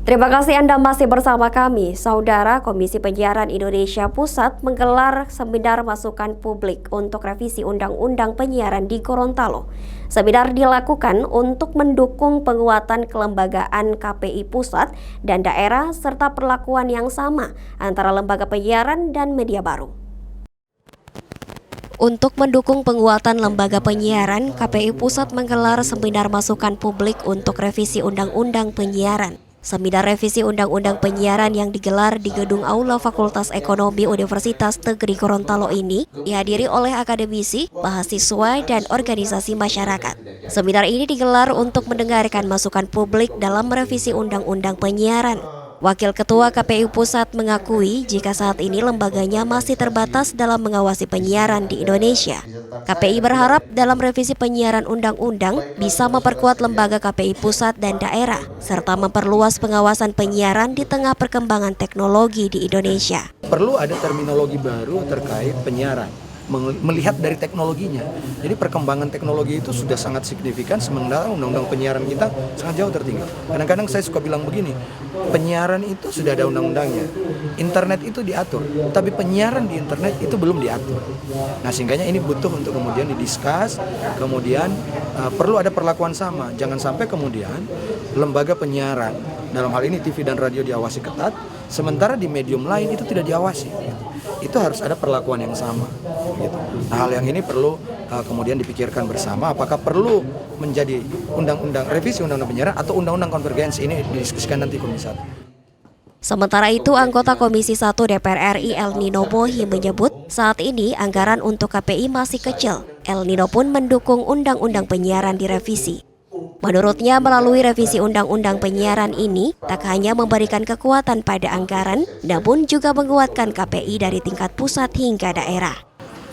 Terima kasih Anda masih bersama kami. Saudara, Komisi Penyiaran Indonesia Pusat menggelar seminar masukan publik untuk revisi Undang-Undang Penyiaran di Gorontalo. Seminar dilakukan untuk mendukung penguatan kelembagaan KPI Pusat dan daerah serta perlakuan yang sama antara lembaga penyiaran dan media baru. Untuk mendukung penguatan lembaga penyiaran, KPI Pusat menggelar seminar masukan publik untuk revisi Undang-Undang Penyiaran. Seminar revisi Undang-Undang Penyiaran yang digelar di Gedung Aula Fakultas Ekonomi Universitas Negeri Gorontalo ini dihadiri oleh akademisi, mahasiswa, dan organisasi masyarakat. Seminar ini digelar untuk mendengarkan masukan publik dalam merevisi Undang-Undang Penyiaran. Wakil Ketua KPI Pusat mengakui jika saat ini lembaganya masih terbatas dalam mengawasi penyiaran di Indonesia. KPI berharap dalam revisi penyiaran undang-undang bisa memperkuat lembaga KPI Pusat dan daerah, serta memperluas pengawasan penyiaran di tengah perkembangan teknologi di Indonesia. Perlu ada terminologi baru terkait penyiaran, melihat dari teknologinya. Jadi perkembangan teknologi itu sudah sangat signifikan, sementara undang-undang penyiaran kita sangat jauh tertinggal. Kadang-kadang saya suka bilang begini, penyiaran itu sudah ada undang-undangnya, internet itu diatur, tapi penyiaran di internet itu belum diatur. Nah, sehingga ini butuh untuk kemudian didiskus, kemudian perlu ada perlakuan sama. Jangan sampai kemudian lembaga penyiaran, dalam hal ini TV dan radio diawasi ketat, sementara di medium lain itu tidak diawasi. Itu harus ada perlakuan yang sama. Gitu. Nah, hal yang ini perlu kemudian dipikirkan bersama, apakah perlu menjadi revisi undang-undang penyiaran atau undang-undang konvergensi, ini didiskusikan nanti Komisi 1. Sementara itu, anggota Komisi 1 DPR RI El Nino Bohi menyebut saat ini anggaran untuk KPI masih kecil. El Nino pun mendukung undang-undang penyiaran direvisi. Menurutnya, melalui revisi Undang-Undang Penyiaran ini tak hanya memberikan kekuatan pada anggaran, namun juga menguatkan KPI dari tingkat pusat hingga daerah.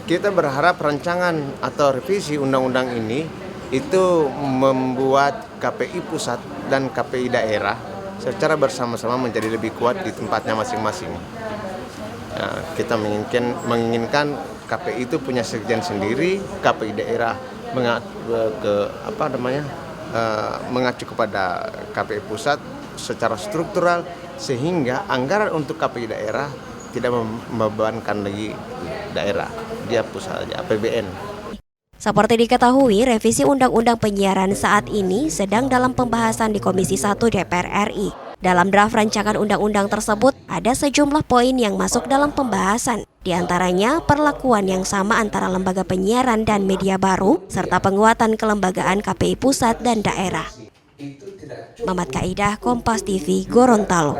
Kita berharap rancangan atau revisi undang-undang ini itu membuat KPI pusat dan KPI daerah secara bersama-sama menjadi lebih kuat di tempatnya masing-masing. Nah, kita menginginkan KPI itu punya sekjen sendiri, KPI daerah mengacu kepada KPI pusat secara struktural, sehingga anggaran untuk KPI daerah tidak membebankan lagi daerah, dia pusat saja, APBN. Seperti diketahui, revisi Undang-Undang Penyiaran saat ini sedang dalam pembahasan di Komisi 1 DPR RI. Dalam draft rancangan undang-undang tersebut, ada sejumlah poin yang masuk dalam pembahasan. Di antaranya, perlakuan yang sama antara lembaga penyiaran dan media baru, serta penguatan kelembagaan KPI pusat dan daerah. Mamat Kaidah, Kompas TV, Gorontalo.